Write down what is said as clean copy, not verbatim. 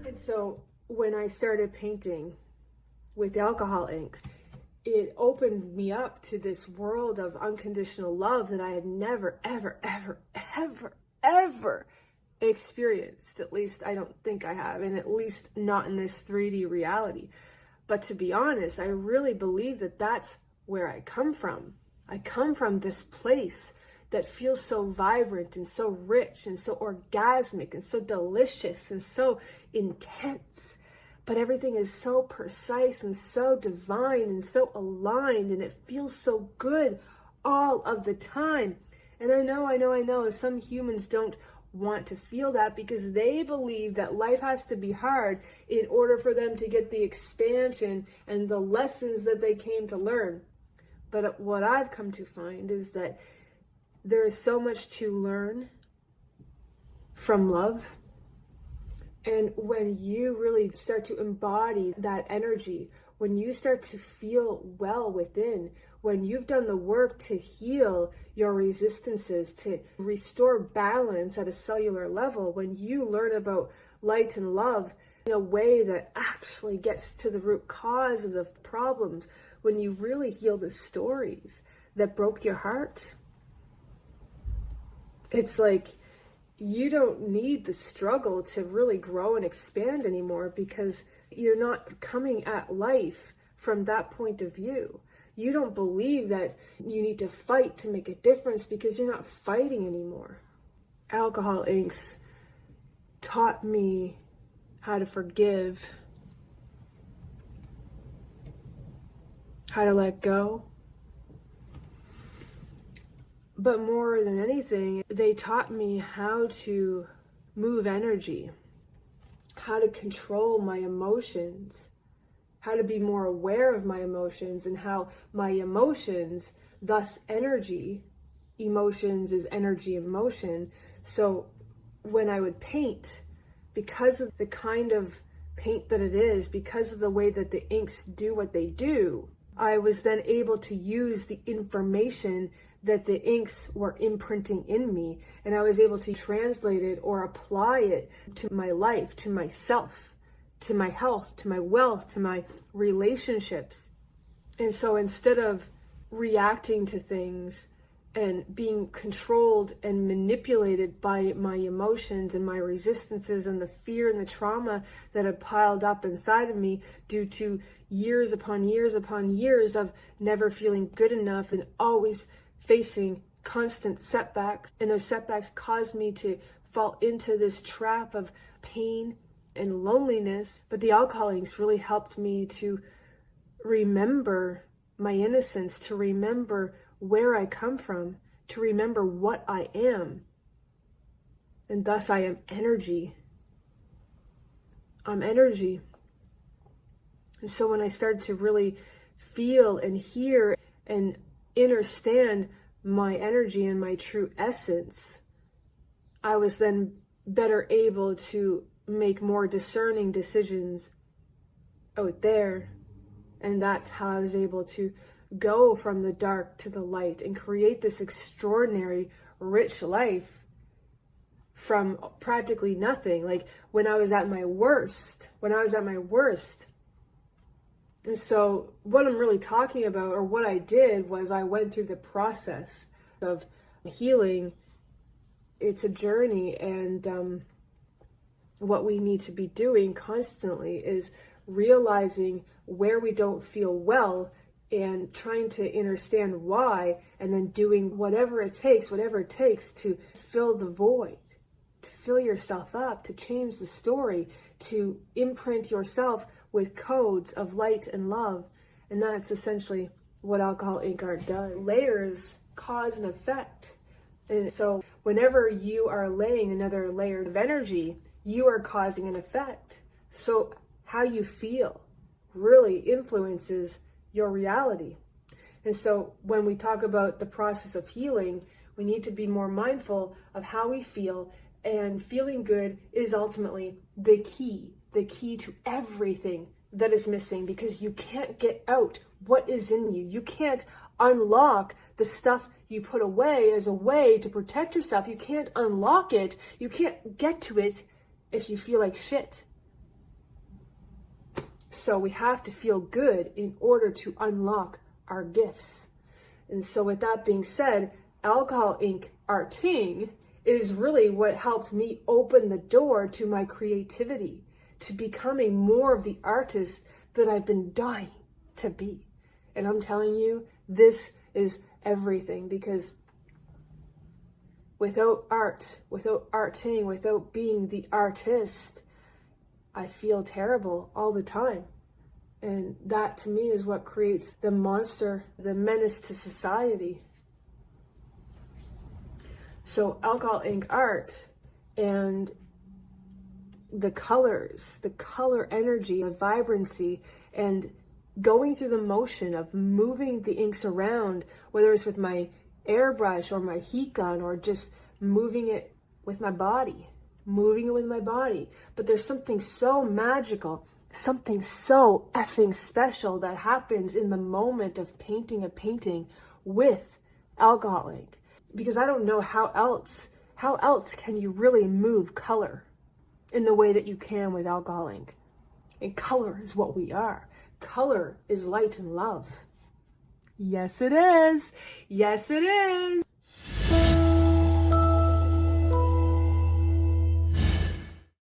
And so when I started painting with alcohol inks, it opened me up to this world of unconditional love that I had never, ever, ever, ever, ever experienced. At least I don't think I have, and at least not in this 3D reality. But to be honest, I really believe that that's where I come from. I come from this place that feels so vibrant and so rich and so orgasmic and so delicious and so intense. But everything is so precise and so divine and so aligned, and it feels so good all of the time. And I know some humans don't want to feel that because they believe that life has to be hard in order for them to get the expansion and the lessons that they came to learn. But what I've come to find is that there is so much to learn from love. And when you really start to embody that energy, when you start to feel well within, when you've done the work to heal your resistances, to restore balance at a cellular level, when you learn about light and love in a way that actually gets to the root cause of the problems, when you really heal the stories that broke your heart, it's like you don't need the struggle to really grow and expand anymore, because you're not coming at life from that point of view. You don't believe that you need to fight to make a difference because you're not fighting anymore. Alcohol inks taught me how to forgive, how to let go. But more than anything, they taught me how to move energy, how to control my emotions, how to be more aware of my emotions, and how my emotions, thus energy, emotions is energy in motion. So when I would paint, because of the kind of paint that it is, because of the way that the inks do what they do, I was then able to use the information that the inks were imprinting in me, and I was able to translate it or apply it to my life, to myself, to my health, to my wealth, to my relationships. And so instead of reacting to things and being controlled and manipulated by my emotions and my resistances and the fear and the trauma that had piled up inside of me due to years upon years upon years of never feeling good enough and always facing constant setbacks, and those setbacks caused me to fall into this trap of pain and loneliness. But the alcohol inks really helped me to remember my innocence, to remember where I come from, to remember what I am. And thus I am energy. I'm energy. And so when I started to really feel and hear and understand my energy and my true essence, I was then better able to make more discerning decisions out there. And that's how I was able to go from the dark to the light and create this extraordinary, rich life from practically nothing. Like when I was at my worst. And so what I'm really talking about, or what I did, was I went through the process of healing. It's a journey, and what we need to be doing constantly is realizing where we don't feel well and trying to understand why, and then doing whatever it takes to fill the void, to fill yourself up, to change the story, to imprint yourself with codes of light and love. And that's essentially what alcohol ink art does. Layers cause an effect. And so whenever you are laying another layer of energy, you are causing an effect. So how you feel really influences your reality. And so when we talk about the process of healing, we need to be more mindful of how we feel, and feeling good is ultimately the key to everything that is missing, because you can't get out what is in you. You can't unlock the stuff you put away as a way to protect yourself. You can't unlock it. You can't get to it if you feel like shit. So we have to feel good in order to unlock our gifts. And so with that being said, Alcohol Ink arting is really what helped me open the door to my creativity, to becoming more of the artist that I've been dying to be. And I'm telling you, this is everything, because without art, without arting, without being the artist, I feel terrible all the time. And that to me is what creates the monster, the menace to society. So alcohol ink art and the colors, the color energy, the vibrancy, and going through the motion of moving the inks around, whether it's with my airbrush or my heat gun or just moving it with my body. But there's something so magical, something so effing special that happens in the moment of painting a painting with alcohol ink. Because I don't know how else can you really move color in the way that you can with alcohol ink. And color is what we are. Color is light and love. Yes, it is. Yes, it is.